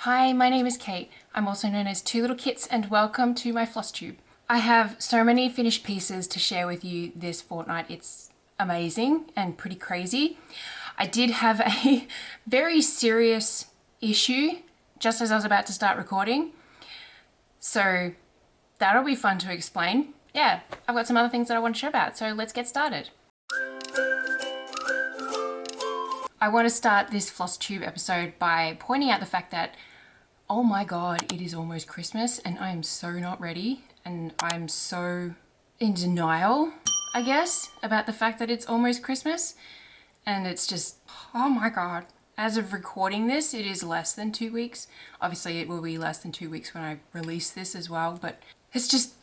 Hi, my name is Kate. I'm also known as Two Little Kits, and welcome to my FlossTube. I have so many finished pieces to share with you this fortnight. It's amazing and pretty crazy. I did have a very serious issue just as I was about to start recording, so that'll be fun to explain. Yeah, I've got some other things that I want to share about, so let's get started. I want to start this FlossTube episode by pointing out the fact that, oh my god, it is almost Christmas and I am so not ready, and I'm so in denial, I guess, about the fact that it's almost Christmas. And it's just, oh my god. As of recording this, it is less than 2 weeks. Obviously it will be less than 2 weeks when I release this as well, but it's just,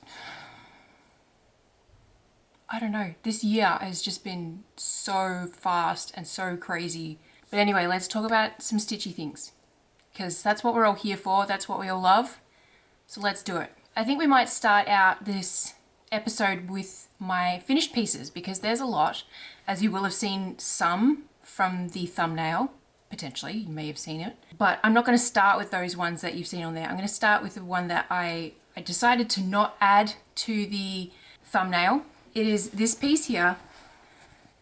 I don't know, this year has just been so fast and so crazy. But anyway, let's talk about some stitchy things, because that's what we're all here for, that's what we all love. So let's do it. I think we might start out this episode with my finished pieces, because there's a lot, as you will have seen some from the thumbnail. Potentially, you may have seen it. But I'm not going to start with those ones that you've seen on there. I'm going to start with the one that I decided to not add to the thumbnail. It is this piece here.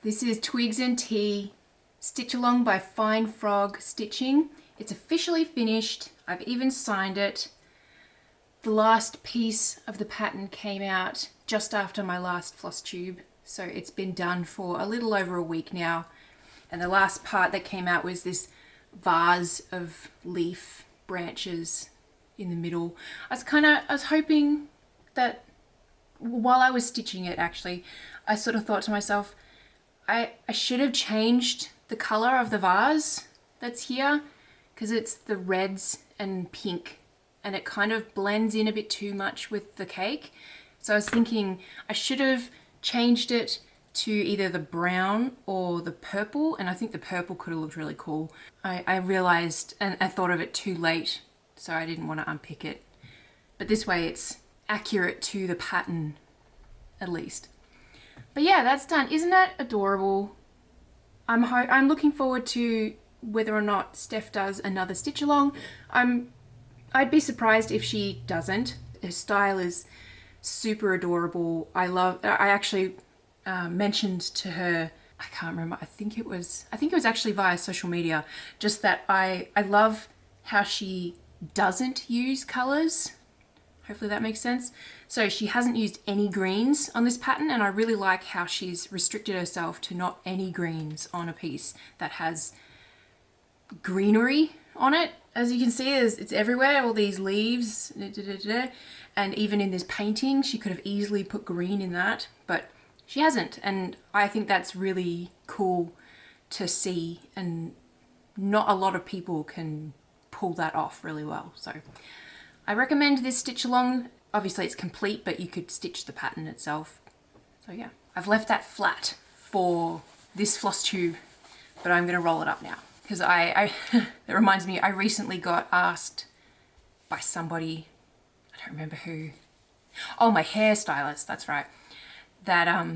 This is Twigs and Tea Stitch Along by Fine Frog Stitching. It's officially finished. I've even signed it. The last piece of the pattern came out just after my last FlossTube, so it's been done for a little over a week now. And the last part that came out was this vase of leaf branches in the middle. I was hoping that while I was stitching it, actually, I sort of thought to myself, I should have changed the color of the vase that's here, because it's the reds and pink and it kind of blends in a bit too much with the cake. So I was thinking I should have changed it to either the brown or the purple, and I think the purple could have looked really cool. I realized and I thought of it too late, so I didn't want to unpick it. But this way it's accurate to the pattern at least. But yeah, that's done. Isn't that adorable? I'm looking forward to whether or not Steph does another stitch along. I'd be surprised if she doesn't. Her style is super adorable. I actually mentioned to her, I can't remember, I think it was actually via social media, just that I love how she doesn't use colors. Hopefully that makes sense. So she hasn't used any greens on this pattern, and I really like how she's restricted herself to not any greens on a piece that has greenery on it. As you can see, it's everywhere, all these leaves, and even in this painting she could have easily put green in that, but she hasn't, and I think that's really cool to see, and not a lot of people can pull that off really well. So I recommend this stitch along. Obviously it's complete, but you could stitch the pattern itself. So yeah, I've left that flat for this FlossTube, but I'm gonna roll it up now, because that reminds me, I recently got asked by somebody, I don't remember who, oh, my hairstylist, that's right, that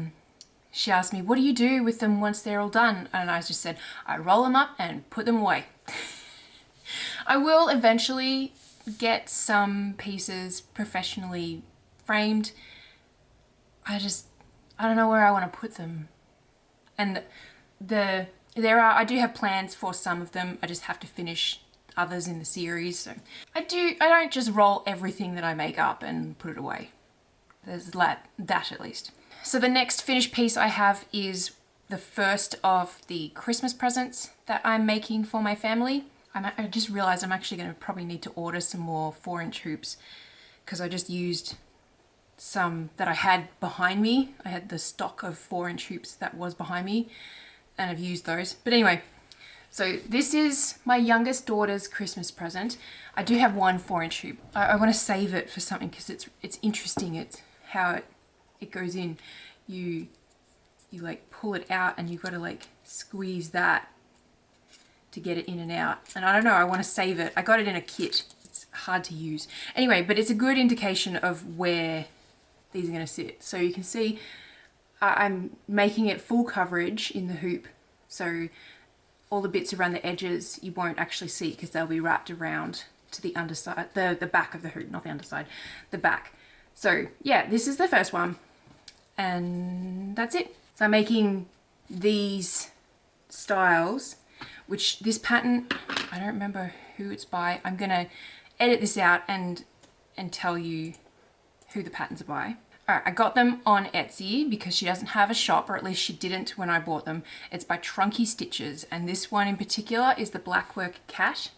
she asked me, what do you do with them once they're all done? And I just said, I roll them up and put them away. I will eventually get some pieces professionally framed. I don't know where I want to put them. And I do have plans for some of them. I just have to finish others in the series. So I don't just roll everything that I make up and put it away. There's that at least. So the next finished piece I have is the first of the Christmas presents that I'm making for my family. I just realized I'm actually going to probably need to order some more 4-inch hoops, because I just used some that I had behind me. I had the stock of 4-inch hoops that was behind me, and I've used those. But anyway, so this is my youngest daughter's Christmas present. I do have one 4-inch hoop. I want to save it for something, because it's interesting. It's how it goes in. You like pull it out and you've got to like squeeze that to get it in and out. And I don't know, I want to save it. I got it in a kit. It's hard to use. Anyway, but it's a good indication of where these are going to sit. So you can see I'm making it full coverage in the hoop. So all the bits around the edges you won't actually see, because they'll be wrapped around to the underside, the back of the hoop, not the underside, the back. So yeah, this is the first one, and that's it. So I'm making these styles, which this pattern, I don't remember who it's by. I'm gonna edit this out and tell you who the patterns are by. All right, I got them on Etsy because she doesn't have a shop, or at least she didn't when I bought them. It's by Trunky Stitches, and this one in particular is the Blackwork Cat.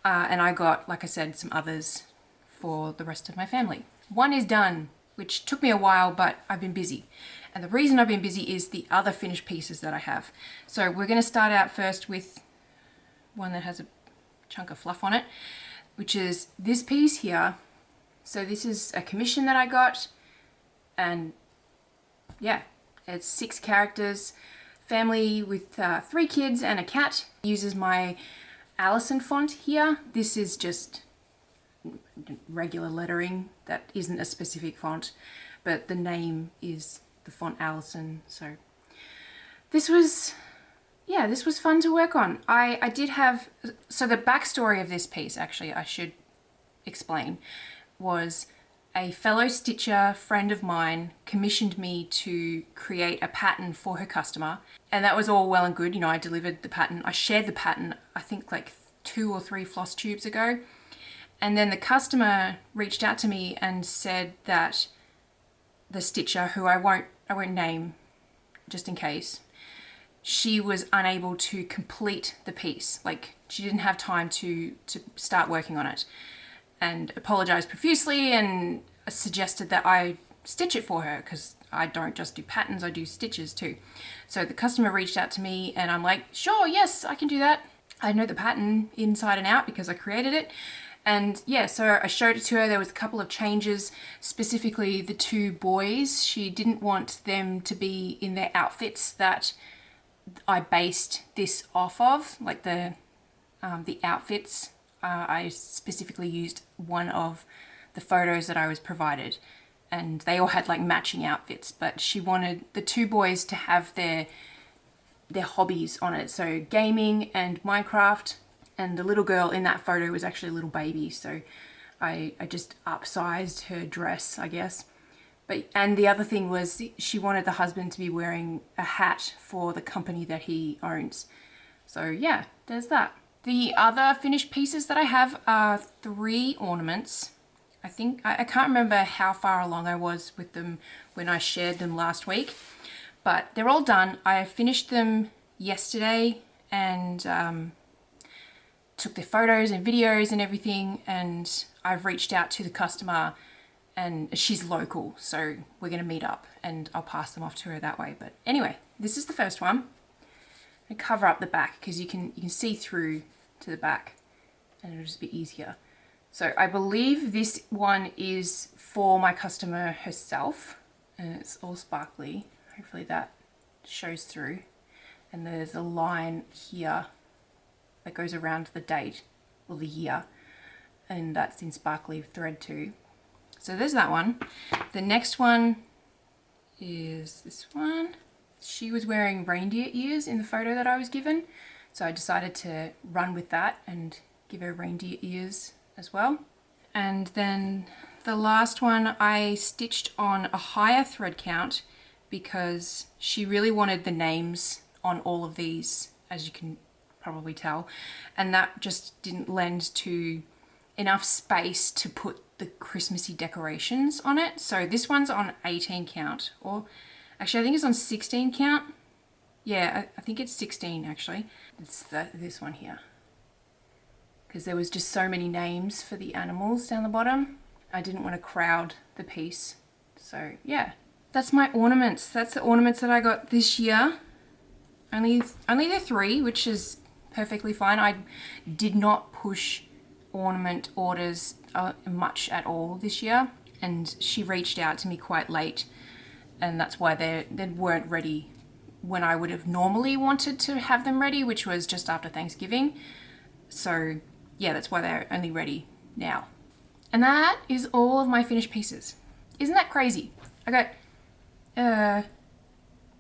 And I got, like I said, some others for the rest of my family. One is done, which took me a while, but I've been busy. And the reason I've been busy is the other finished pieces that I have. So we're going to start out first with one that has a chunk of fluff on it, which is this piece here. So this is a commission that I got, and yeah, it's 6 characters, family with 3 kids and a cat. Uses my Allison font here. This is just regular lettering that isn't a specific font, but the name is the font Allison. So this was fun to work on. I did have, so the backstory of this piece, actually I should explain, was a fellow stitcher friend of mine commissioned me to create a pattern for her customer, and that was all well and good. You know, I delivered the pattern, I shared the pattern, I think like 2 or 3 FlossTubes ago, and then the customer reached out to me and said that the stitcher, who I won't name just in case, she was unable to complete the piece. Like, she didn't have time to start working on it, and apologized profusely and suggested that I stitch it for her, because I don't just do patterns, I do stitches too. So the customer reached out to me and I'm like, sure, yes, I can do that. I know the pattern inside and out because I created it. And yeah, so I showed it to her. There was a couple of changes, specifically the 2 boys. She didn't want them to be in their outfits that I based this off of, like the outfits. I specifically used one of the photos that I was provided, and they all had like matching outfits, but she wanted the 2 boys to have their hobbies on it. So gaming and Minecraft, and the little girl in that photo was actually a little baby. So I just upsized her dress, I guess. And the other thing was she wanted the husband to be wearing a hat for the company that he owns. So yeah, there's that. The other finished pieces that I have are 3 ornaments. I think, I can't remember how far along I was with them when I shared them last week, but they're all done. I finished them yesterday and took their photos and videos and everything, and I've reached out to the customer, and she's local, so we're gonna meet up and I'll pass them off to her that way. But anyway, this is the first one. I cover up the back because you can see through to the back, and it'll just be easier. So I believe this one is for my customer herself, and it's all sparkly. Hopefully that shows through. And there's a line here that goes around the date or the year, and that's in sparkly thread too. So there's that one. The next one is this one. She was wearing reindeer ears in the photo that I was given, so I decided to run with that and give her reindeer ears as well. And then the last one I stitched on a higher thread count because she really wanted the names on all of these, as you can probably tell, and that just didn't lend to enough space to put the Christmassy decorations on it. So this one's on 18 count, or actually I think it's on 16 count. Yeah, I think it's 16 actually. It's this one here, because there was just so many names for the animals down the bottom. I didn't want to crowd the piece. So yeah, that's my ornaments. That's the ornaments that I got this year. Only the 3, which is perfectly fine. I did not push ornament orders much at all this year, and she reached out to me quite late, and that's why they weren't ready when I would have normally wanted to have them ready, which was just after Thanksgiving. So yeah, that's why they're only ready now. And that is all of my finished pieces. Isn't that crazy? I got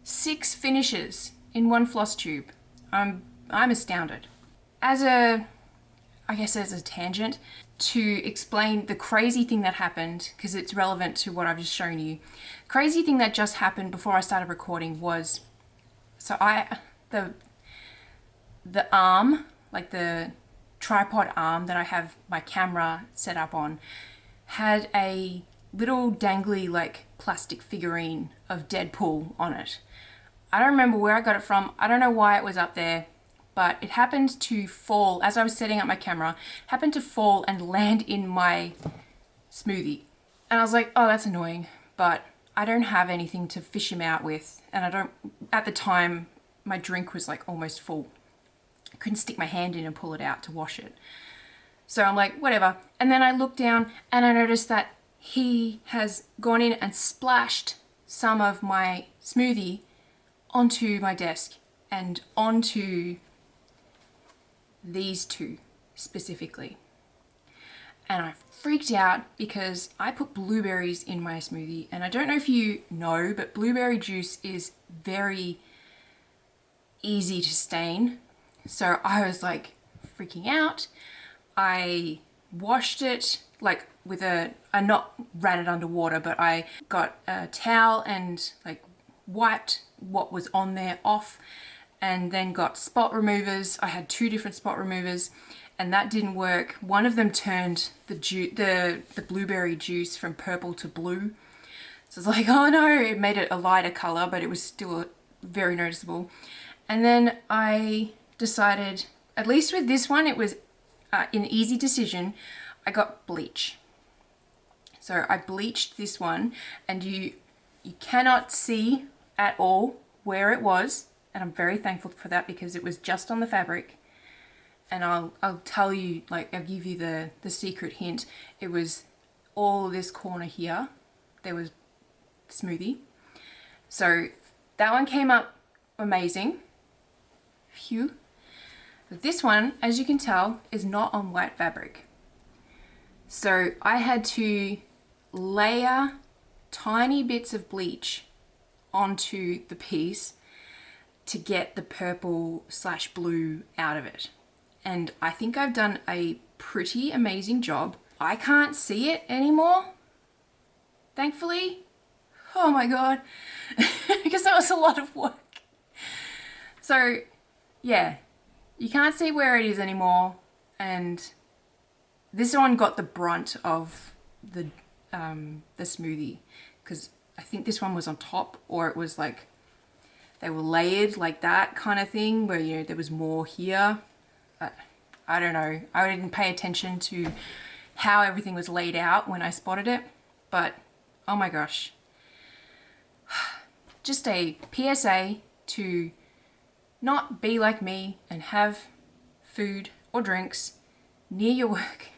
6 finishes in one floss tube. I'm astounded. As a I guess as a tangent, to explain the crazy thing that happened, because it's relevant to what I've just shown you. Crazy thing that just happened before I started recording was, so the arm, like the tripod arm that I have my camera set up on, had a little dangly like plastic figurine of Deadpool on it. I don't remember where I got it from. I don't know why it was up there, but it happened to fall as I was setting up my camera, happened to fall and land in my smoothie. And I was like, oh, that's annoying, but I don't have anything to fish him out with. And at the time, my drink was like almost full. I couldn't stick my hand in and pull it out to wash it. So I'm like, whatever. And then I looked down and I noticed that he has gone in and splashed some of my smoothie onto my desk and onto these two specifically. And I freaked out because I put blueberries in my smoothie, and I don't know if you know, but blueberry juice is very easy to stain. So I was like freaking out. I washed it like with I not ran it under water, but I got a towel and like wiped what was on there off, and then got spot removers. I had 2 different spot removers, and that didn't work. One of them turned the blueberry juice from purple to blue. So it's like, oh no, it made it a lighter color, but it was still very noticeable. And then I decided, at least with this one, it was an easy decision. I got bleach. So I bleached this one, and you cannot see at all where it was. And I'm very thankful for that because it was just on the fabric. And I'll tell you, like, I'll give you the secret hint. It was all this corner here. There was smoothie. So that one came up amazing. Phew. But this one, as you can tell, is not on white fabric. So I had to layer tiny bits of bleach onto the piece to get the purple/blue out of it. And I think I've done a pretty amazing job. I can't see it anymore, thankfully. Oh my God, because that was a lot of work. So yeah, you can't see where it is anymore. And this one got the brunt of the smoothie, because I think this one was on top, or it was like, they were layered like that kind of thing where, you know, there was more here. I don't know. I didn't pay attention to how everything was laid out when I spotted it, but oh my gosh. Just a PSA to not be like me and have food or drinks near your work.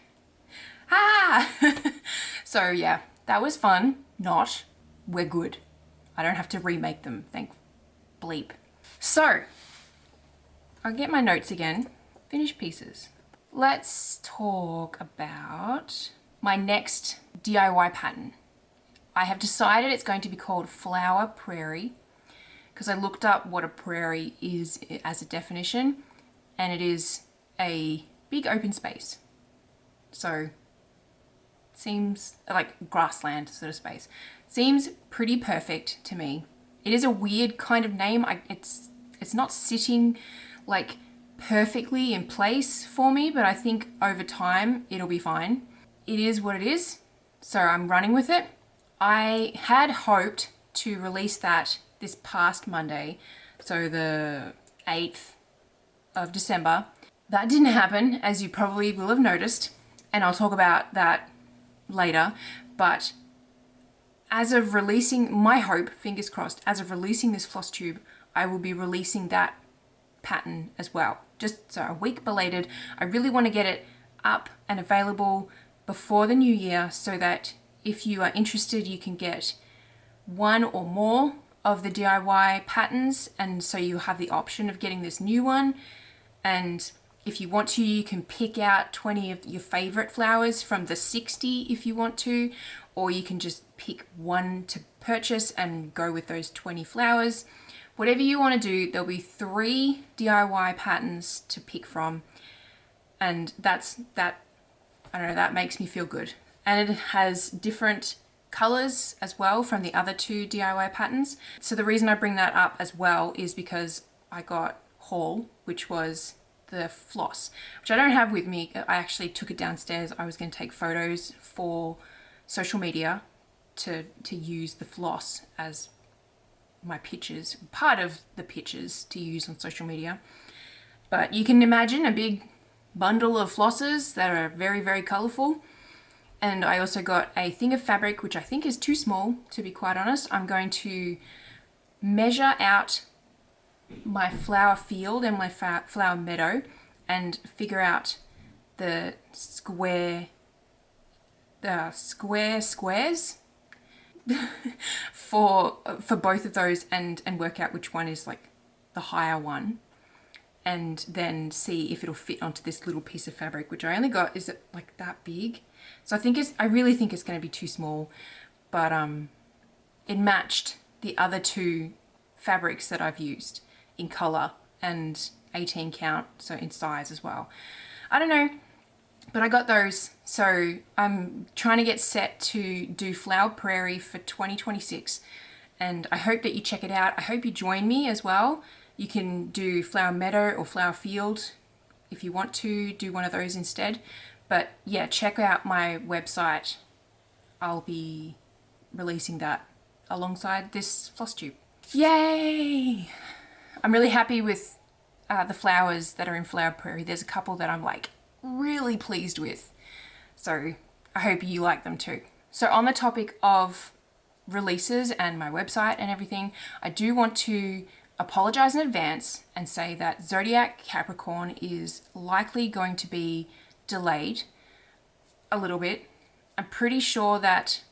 Ah! So yeah, that was fun. Not. We're good. I don't have to remake them, thank bleep. So, I'll get my notes again. Finished pieces. Let's talk about my next DIY pattern. I have decided it's going to be called Flower Prairie, because I looked up what a prairie is as a definition, and it is a big open space. So, seems like grassland sort of space. Seems pretty perfect to me. It is a weird kind of name. It's not sitting like perfectly in place for me, but I think over time it'll be fine. It is what it is, so I'm running with it. I had hoped to release that this past Monday, so the 8th of December. That didn't happen, as you probably will have noticed, and I'll talk about that later, but as of releasing, my hope, fingers crossed, as of releasing this FlossTube, I will be releasing that pattern as well. Just so a week belated. I really want to get it up and available before the new year so that if you are interested, you can get one or more of the DIY patterns, and so you have the option of getting this new one. And if you want to, you can pick out 20 of your favorite flowers from the 60 if you want to, or you can just pick one to purchase and go with those 20 flowers. Whatever you want to do, there'll be 3 DIY patterns to pick from. And I don't know, that makes me feel good. And it has different colors as well from the other two DIY patterns. So the reason I bring that up as well is because I got haul, which was the floss, which I don't have with me. I actually took it downstairs. I was going to take photos for social media to use the floss as my pictures, part of the pictures to use on social media. But you can imagine a big bundle of flosses that are very, very colorful. And I also got a thing of fabric, which I think is too small, to be quite honest. I'm going to measure out my flower field and my flower meadow and figure out the squares for both of those and work out which one is like the higher one, and then see if it'll fit onto this little piece of fabric, which I only got, is it like that big? So I really think it's going to be too small, but it matched the other two fabrics that I've used in color and 18 count, so in size as well. I don't know, but I got those. So I'm trying to get set to do Flower Prairie for 2026, and I hope that you check it out. I hope you join me as well. You can do Flower Meadow or Flower Field if you want to do one of those instead. But yeah, check out my website. I'll be releasing that alongside this FlossTube. Yay! I'm really happy with the flowers that are in Flower Prairie. There's a couple that I'm like really pleased with. So I hope you like them too. So on the topic of releases and my website and everything, I do want to apologize in advance and say that Zodiac Capricorn is likely going to be delayed a little bit. I'm pretty sure that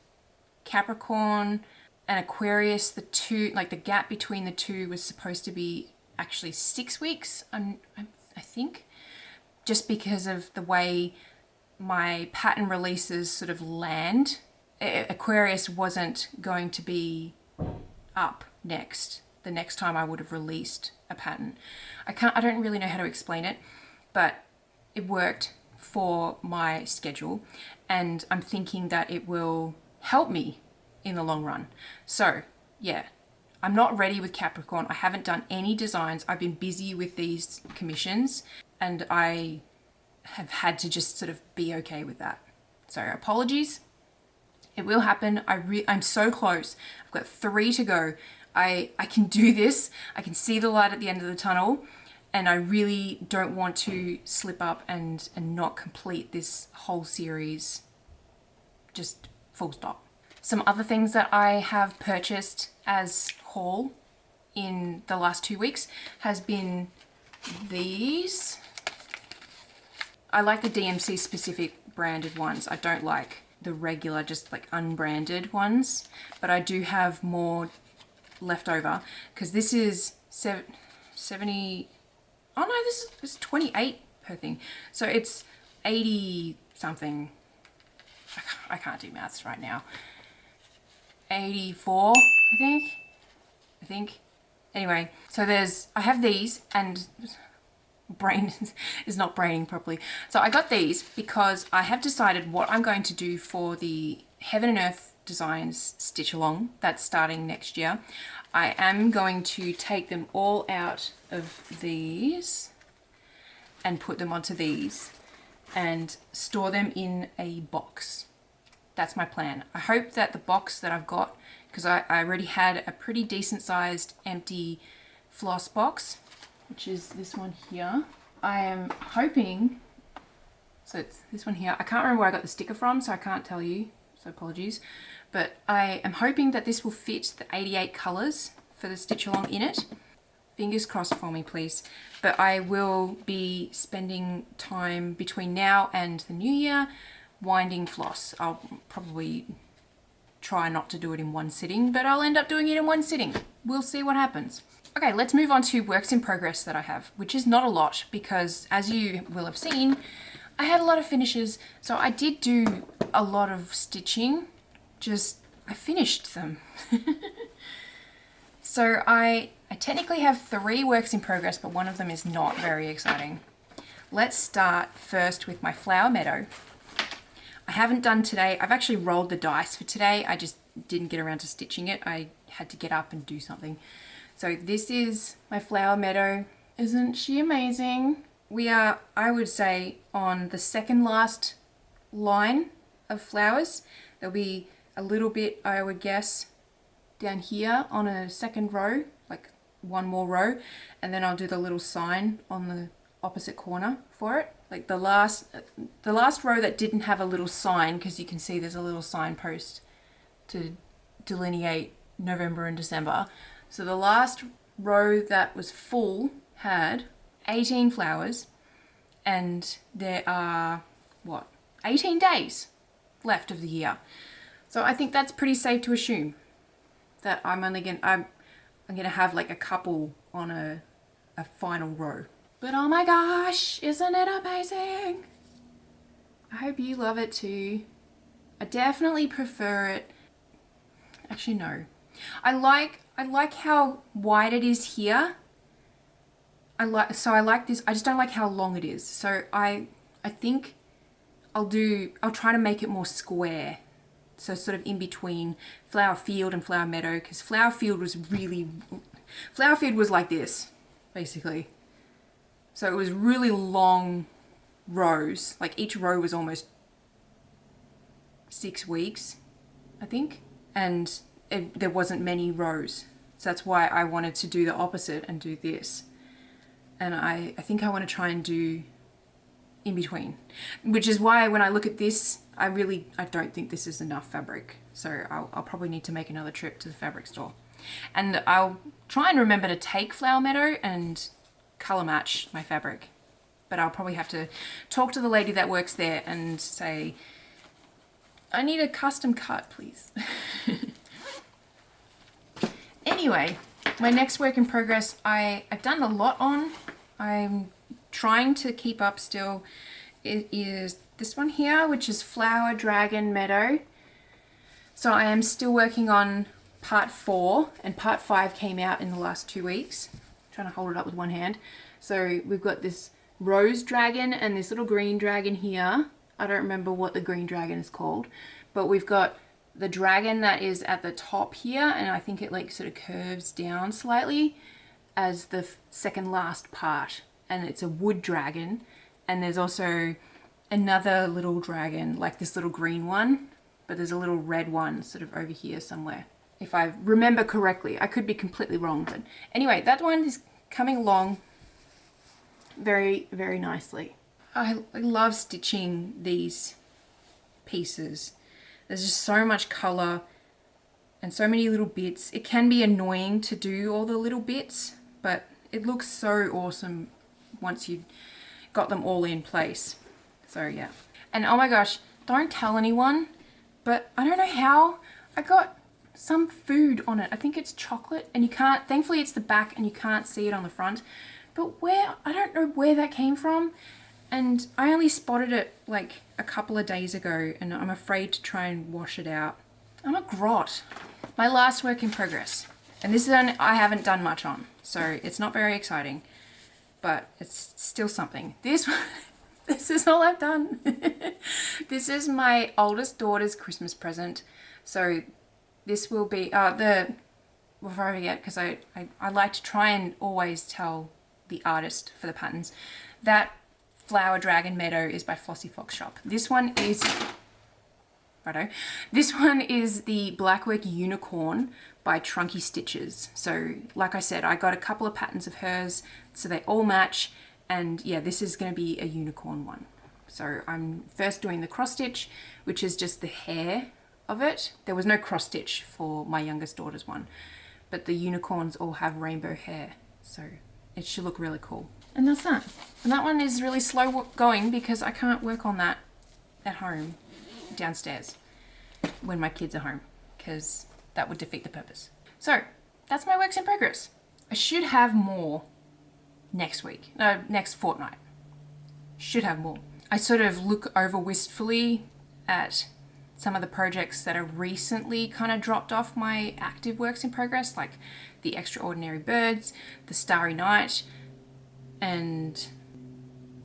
Capricorn and Aquarius, the two, like the gap between the two was supposed to be actually 6 weeks, I think, just because of the way my pattern releases sort of land. Aquarius wasn't going to be up the next time I would have released a pattern. I don't really know how to explain it, but it worked for my schedule, and I'm thinking that it will help me in the long run. So yeah, I'm not ready with Capricorn. I haven't done any designs. I've been busy with these commissions, and I have had to just sort of be okay with that. So apologies. It will happen. I'm so close. I've got 3 to go. I can do this. I can see the light at the end of the tunnel, and I really don't want to slip up and not complete this whole series. Just full stop. Some other things that I have purchased as haul in the last 2 weeks has been these. I like the DMC specific branded ones. I don't like the regular, just like unbranded ones, but I do have more left over because this is 70. Oh no, this is 28 per thing. So it's 80 something. I can't do maths right now. 84, I think. Anyway, so I have these, and brain is not braining properly. So I got these because I have decided what I'm going to do for the Heaven and Earth Designs stitch along that's starting next year. I am going to take them all out of these and put them onto these and store them in a box. That's my plan. I hope that the box that I've got, because I already had a pretty decent sized empty floss box, which is this one here. I am hoping, so it's this one here. I can't remember where I got the sticker from, so I can't tell you, so apologies. But I am hoping that this will fit the 88 colors for the stitch along in it. Fingers crossed for me, please. But I will be spending time between now and the new year winding floss. I'll probably try not to do it in one sitting, but I'll end up doing it in one sitting. We'll see what happens. Okay, let's move on to works in progress that I have, which is not a lot because, as you will have seen, I had a lot of finishes. So I did do a lot of stitching, I finished them. So I technically have 3 works in progress, but one of them is not very exciting. let's start first with my flower meadow. I haven't done today. I've actually rolled the dice for today. I just didn't get around to stitching it. I had to get up and do something. So this is my flower meadow. Isn't she amazing? We are, I would say, on the second last line of flowers. There'll be a little bit, I would guess, down here on a second row, like one more row, and then I'll do the little sign on the opposite corner for it. Like the last row that didn't have a little sign, because you can see there's a little signpost to delineate November and December. So the last row that was full had 18 flowers, and there are, what, 18 days left of the year. So I think that's pretty safe to assume that I'm gonna have like a couple on a final row. But oh my gosh, isn't it amazing? I hope you love it too. I definitely prefer it. Actually, no. I like how wide it is here. I like this. I just don't like how long it is. So I think I'll try to make it more square. So sort of in between flower field and flower meadow, because flower field was like this, basically. So it was really long rows. Like each row was almost 6 weeks, I think. And there wasn't many rows. So that's why I wanted to do the opposite and do this. And I think I want to try and do in between, which is why when I look at this, I don't think this is enough fabric. So I'll probably need to make another trip to the fabric store. And I'll try and remember to take flower meadow and color match my fabric. But I'll probably have to talk to the lady that works there and say, I need a custom cut, please. Anyway, my next work in progress, I've done a lot on. I'm trying to keep up still. It is this one here, which is Flower Dragon Meadow. So I am still working on part 4, and part 5 came out in the last 2 weeks. I'm trying to hold it up with one hand. So we've got this rose dragon and this little green dragon here. I don't remember what the green dragon is called, but we've got the dragon that is at the top here, and I think it like sort of curves down slightly as the second last part, and it's a wood dragon. And there's also another little dragon, like this little green one, but there's a little red one sort of over here somewhere, if I remember correctly. I could be completely wrong, but anyway, that one is coming along very, very nicely. I love stitching these pieces. There's just so much color and so many little bits. It can be annoying to do all the little bits, but it looks so awesome once you've got them all in place. So yeah. And oh my gosh, don't tell anyone, but I don't know how I got some food on it. I think it's chocolate, and you can't, thankfully it's the back and you can't see it on the front, but I don't know where that came from. And I only spotted it like a couple of days ago, and I'm afraid to try and wash it out. I'm a grot. My last work in progress. And this is one I haven't done much on, so it's not very exciting, but it's still something. This is all I've done. This is my oldest daughter's Christmas present. So this will be, before I forget, because I like to try and always tell the artist for the patterns, that Flower Dragon Meadow is by Flossie Fox Shop. This one is, this one is the Blackwork Unicorn by Trunky Stitches. So like I said, I got a couple of patterns of hers, so they all match. And yeah, this is going to be a unicorn one. So I'm first doing the cross stitch, which is just the hair of it. There was no cross stitch for my youngest daughter's one, but the unicorns all have rainbow hair. So it should look really cool. And that's that. And that one is really slow going because I can't work on that at home downstairs when my kids are home, because that would defeat the purpose. So that's my works in progress. I should have more next week, no, next fortnight. Should have more. I sort of look over wistfully at some of the projects that are recently kind of dropped off my active works in progress, like the Extraordinary Birds, the Starry Night, and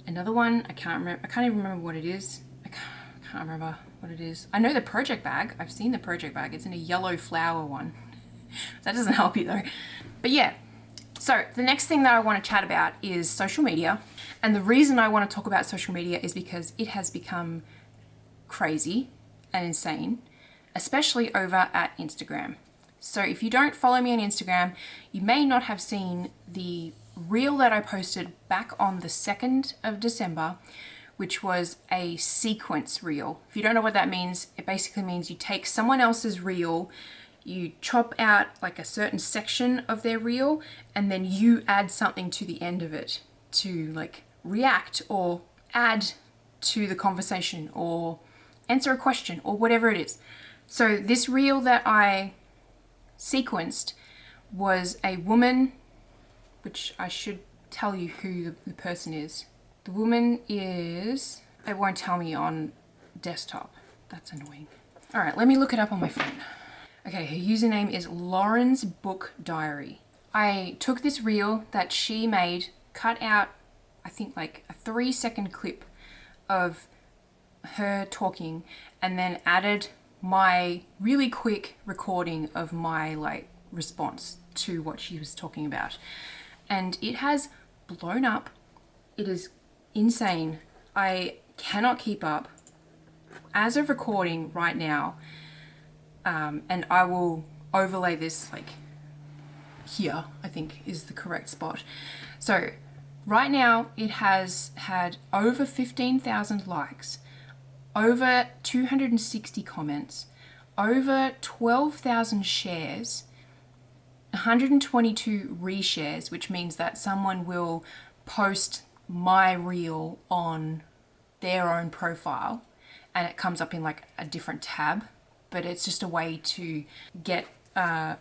Another one, I can't even remember what it is. I can't remember what it is. I know the project bag. I've seen the project bag. It's in a yellow flower one. That doesn't help you though. But yeah, so the next thing that I want to chat about is social media. And the reason I want to talk about social media is because it has become crazy and insane, especially over at Instagram. So if you don't follow me on Instagram, you may not have seen the reel that I posted back on the 2nd of December, which was a sequence reel. If you don't know what that means, it basically means you take someone else's reel, you chop out like a certain section of their reel, and then you add something to the end of it to like react or add to the conversation or answer a question or whatever it is. So this reel that I sequenced was a woman, which I should tell you who the person is. The woman is, it won't tell me on desktop. That's annoying. All right, let me look it up on my phone. Okay, her username is Lauren's Book Diary. I took this reel that she made, cut out, I think like a 3-second clip of her talking, and then added my really quick recording of my like response to what she was talking about. And it has blown up. It is insane. I cannot keep up. As of recording right now, and I will overlay this like here, I think is the correct spot. So right now it has had over 15,000 likes, over 260 comments, over 12,000 shares, 122 reshares, which means that someone will post my reel on their own profile and it comes up in like a different tab, but it's just a way to get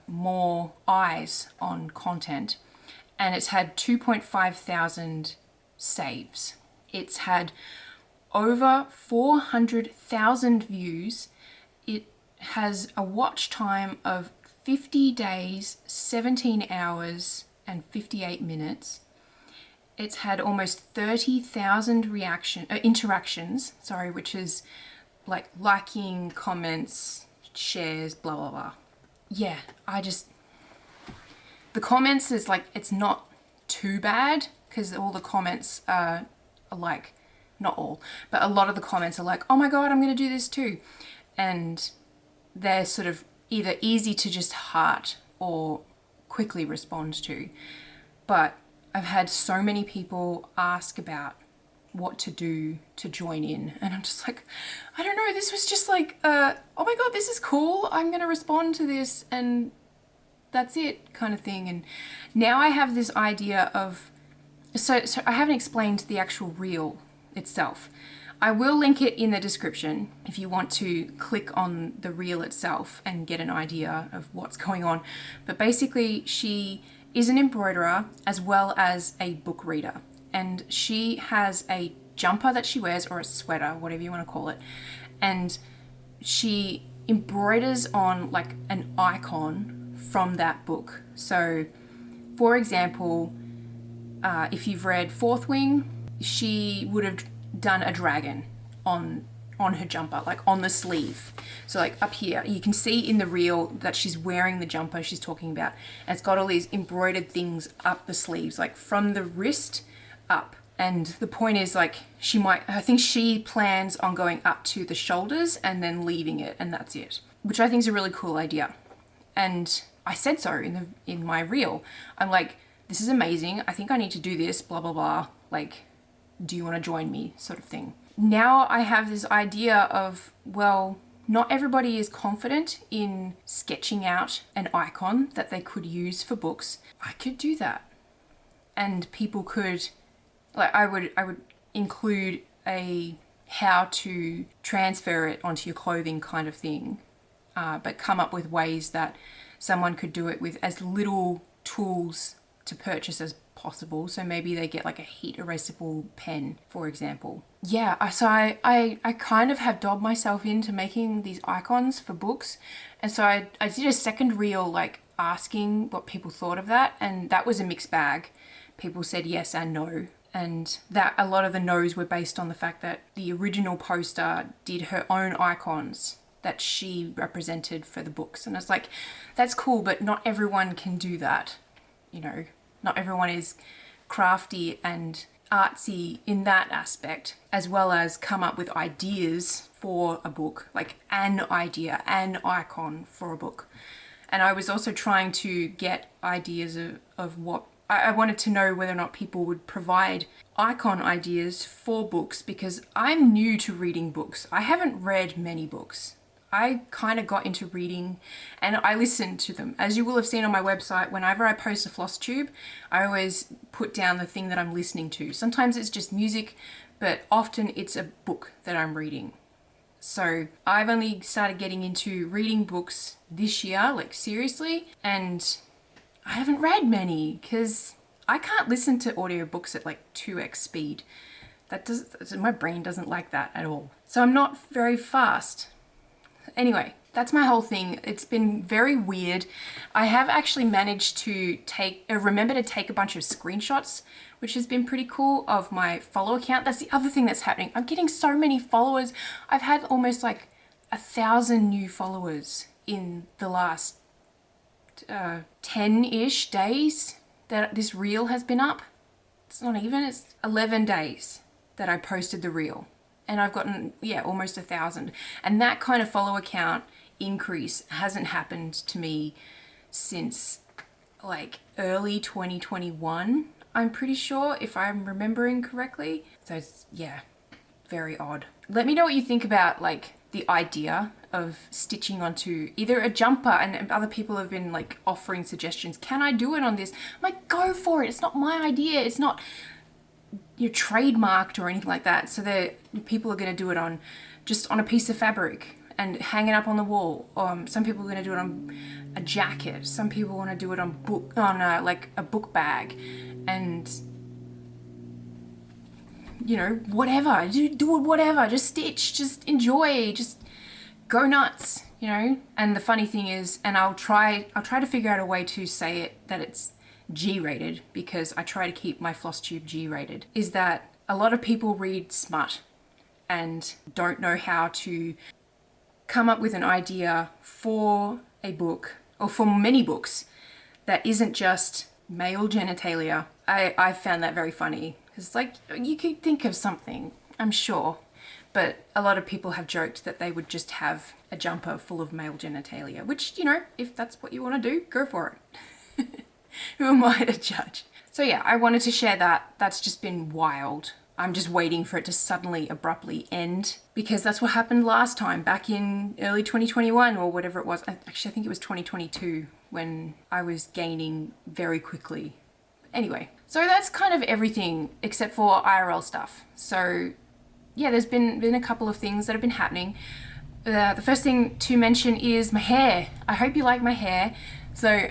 more eyes on content. And it's had 2.5 thousand saves. It's had over 400,000 views. It has a watch time of 50 days, 17 hours and 58 minutes. It's had almost 30,000 interactions, which is like liking, comments, shares, blah, blah, blah. Yeah, the comments is like, it's not too bad because all the comments are like, not all, but a lot of the comments are like, oh my God, I'm going to do this too. And they're sort of either easy to just heart or quickly respond to. But I've had so many people ask about what to do to join in. And I'm just like, I don't know, this was just like, oh my God, this is cool. I'm going to respond to this and that's it kind of thing. And now I have this idea of, so I haven't explained the actual reel itself. I will link it in the description if you want to click on the reel itself and get an idea of what's going on. But basically she is an embroiderer as well as a book reader. And she has a jumper that she wears, or a sweater, whatever you want to call it. And she embroiders on like an icon from that book. So for example, if you've read Fourth Wing, she would have done a dragon on her jumper, like on the sleeve. So like up here, you can see in the reel that she's wearing the jumper she's talking about. And it's got all these embroidered things up the sleeves, like from the wrist up. And the point is like, I think she plans on going up to the shoulders and then leaving it, and that's it. Which I think is a really cool idea. And I said so in my reel. I'm like, this is amazing. I think I need to do this, blah, blah, blah. Like, do you want to join me, sort of thing. Now I have this idea of, well, not everybody is confident in sketching out an icon that they could use for books. I could do that. And people could, like, I would include a how to transfer it onto your clothing kind of thing, but come up with ways that someone could do it with as little tools to purchase as possible. So maybe they get like a heat erasable pen, for example. Yeah, so I kind of have dobbed myself into making these icons for books. And so I did a second reel like asking what people thought of that, and that was a mixed bag. People said yes and no. And that a lot of the no's were based on the fact that the original poster did her own icons that she represented for the books. And it's like, that's cool, but not everyone can do that. You know, not everyone is crafty and artsy in that aspect, as well as come up with ideas for a book, like an idea, an icon for a book. And I was also trying to get ideas of what I wanted to know, whether or not people would provide icon ideas for books, because I'm new to reading books. I haven't read many books. I kind of got into reading and I listened to them. As you will have seen on my website, whenever I post a FlossTube, I always put down the thing that I'm listening to. Sometimes it's just music, but often it's a book that I'm reading. So I've only started getting into reading books this year, like seriously, and I haven't read many because I can't listen to audiobooks at like 2x speed. My brain doesn't like that at all. So I'm not very fast. Anyway, that's my whole thing. It's been very weird. I have actually managed to remember to take a bunch of screenshots, which has been pretty cool, of my follow account. That's the other thing that's happening. I'm getting so many followers. I've had almost like 1,000 new followers in the last 10-ish days that this reel has been up. It's not even, it's 11 days that I posted the reel. And I've gotten, almost 1,000. And that kind of follow account increase hasn't happened to me since like early 2021, I'm pretty sure, if I'm remembering correctly. So it's, very odd. Let me know what you think about like the idea of stitching onto either a jumper, and other people have been like offering suggestions. Can I do it on this? I'm like, go for it. It's not my idea. It's not you're trademarked or anything like that. So people are going to do it on just on a piece of fabric and hang it up on the wall. Some people are going to do it on a jacket. Some people want to do it on like a book bag, and whatever. Do it, whatever. Just stitch. Just enjoy. Just go nuts. And the funny thing is, and I'll try to figure out a way to say it that it's G-rated, because I try to keep my FlossTube G-rated, is that a lot of people read smut and don't know how to come up with an idea for a book, or for many books, that isn't just male genitalia. I found that very funny. It's like, you could think of something, I'm sure, but a lot of people have joked that they would just have a jumper full of male genitalia, which, if that's what you want to do, go for it. Who am I to judge? So I wanted to share that. That's just been wild. I'm just waiting for it to suddenly abruptly end, because that's what happened last time, back in early 2021 or whatever it was. Actually, I think it was 2022 when I was gaining very quickly. Anyway, so that's kind of everything except for IRL stuff. So there's been a couple of things that have been happening. The first thing to mention is my hair. I hope you like my hair. So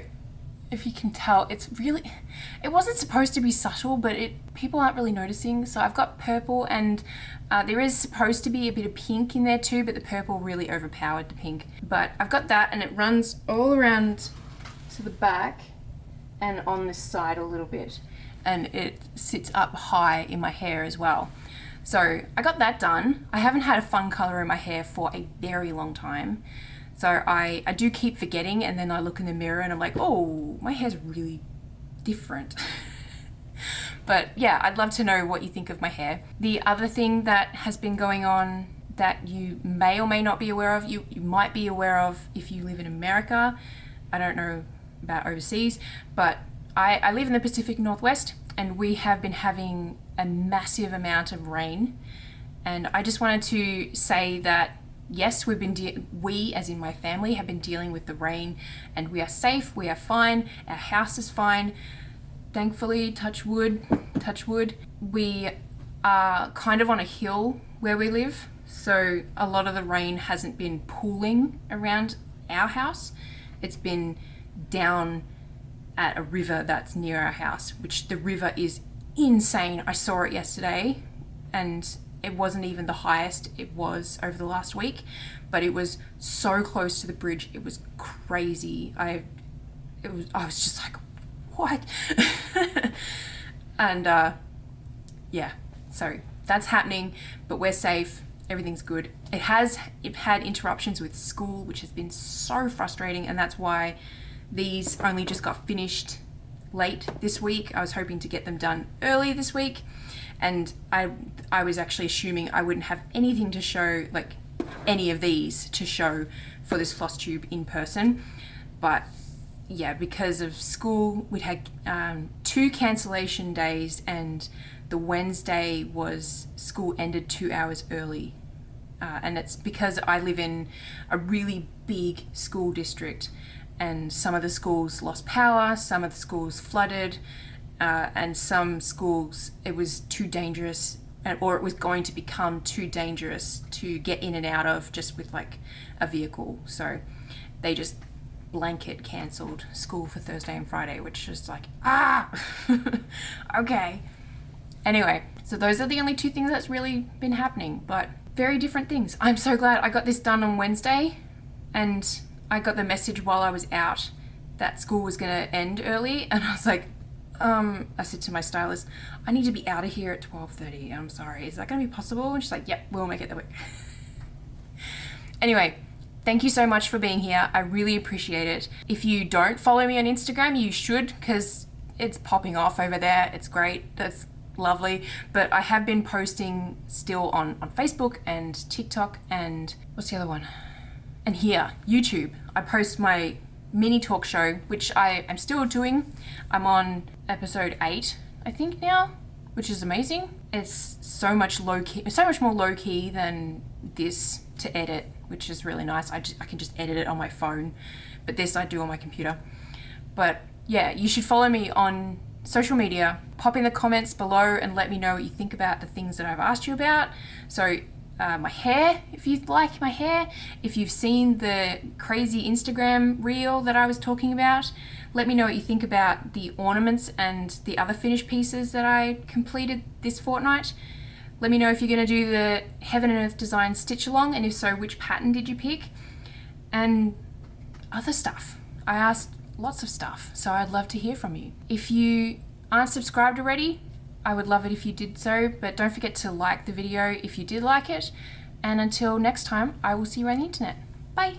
if you can tell, it wasn't supposed to be subtle, but people aren't really noticing. So I've got purple, and there is supposed to be a bit of pink in there too, but the purple really overpowered the pink. But I've got that, and it runs all around to the back and on this side a little bit, and it sits up high in my hair as well. So I got that done. I haven't had a fun color in my hair for a very long time. So I do keep forgetting, and then I look in the mirror and I'm like, oh, my hair's really different. But I'd love to know what you think of my hair. The other thing that has been going on that you may or may not be aware of, you might be aware of if you live in America. I don't know about overseas, but I live in the Pacific Northwest, and we have been having a massive amount of rain. And I just wanted to say that yes, we, as in my family, have been dealing with the rain, and we are safe, we are fine, our house is fine. Thankfully, touch wood, we are kind of on a hill where we live, so a lot of the rain hasn't been pooling around our house. It's been down at a river that's near our house, which the river is insane. I saw it yesterday, and it wasn't even the highest it was over the last week, but it was so close to the bridge. It was crazy. I was just like, what? And yeah, so that's happening, but we're safe. Everything's good. It had interruptions with school, which has been so frustrating, and that's why these only just got finished late this week. I was hoping to get them done early this week, and I was actually assuming I wouldn't have anything to show, like any of these to show for this FlossTube in person. But yeah, because of school, we'd had 2 cancellation days, and the Wednesday was school ended 2 hours early. And it's because I live in a really big school district, and some of the schools lost power, some of the schools flooded, and some schools it was too dangerous, or it was going to become too dangerous to get in and out of just with like a vehicle. So they just blanket cancelled school for Thursday and Friday, which is like, okay. Anyway, so those are the only 2 things that's really been happening, but very different things. I'm so glad I got this done on Wednesday, and I got the message while I was out that school was going to end early, and I was like, I said to my stylist, I need to be out of here at 12:30. I'm sorry, is that going to be possible? And she's like, yep, we'll make it that way. Anyway, thank you so much for being here. I really appreciate it. If you don't follow me on Instagram, you should, because it's popping off over there. It's great. That's lovely. But I have been posting still on Facebook and TikTok, and what's the other one? And here, YouTube. I post my mini talk show, which I'm still doing. I'm on episode 8, I think now, which is amazing. It's so much more low key than this to edit, which is really nice. I can just edit it on my phone, but this I do on my computer. But yeah, you should follow me on social media. Pop in the comments below and let me know what you think about the things that I've asked you about. So my hair, if you like my hair, if you've seen the crazy Instagram reel that I was talking about, let me know what you think about the ornaments and the other finished pieces that I completed this fortnight. Let me know if you're going to do the Heaven and Earth Design stitch along, and if so, which pattern did you pick? And other stuff. I asked lots of stuff, so I'd love to hear from you. If you aren't subscribed already, I would love it if you did so, but don't forget to like the video if you did like it. And until next time, I will see you on the internet. Bye.